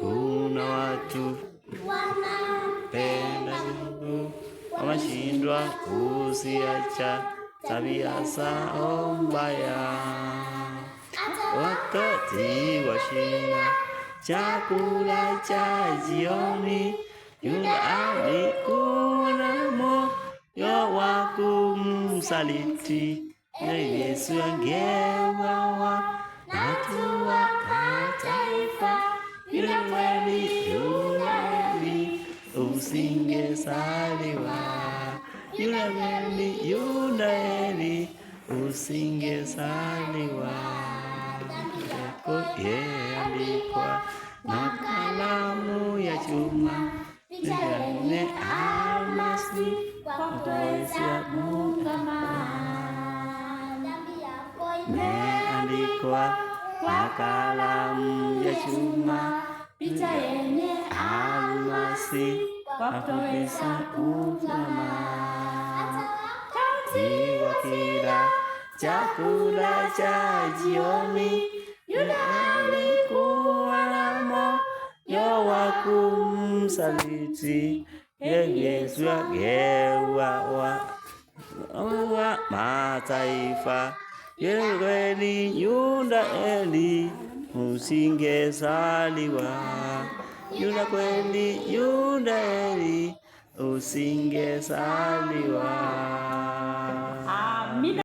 Kuna watu wanapenda Mungu wameshindwa kuziacha tabia zao mbaya. Wakati wa shina chakula cha jioni, Yuda alikuwa na moyo wa kumsaliti. Yesu angeuawa na watu wa mataifa, yule kweli usingezaliwa. Yule usingezaliwa. Andikwa na kalamu ya chuma, nene almasi kutuwezesha Meandikwa na kalamu ya chuma, picha yenye almasi kutuwezesha wakila chakula cha jioni, Yuda alikuwa na moyo wa kumsaliti. Yesu angeuawa wa mataifa, yule kweli Yuda usingezaliwa. Yule kweli Yuda usingezaliwa.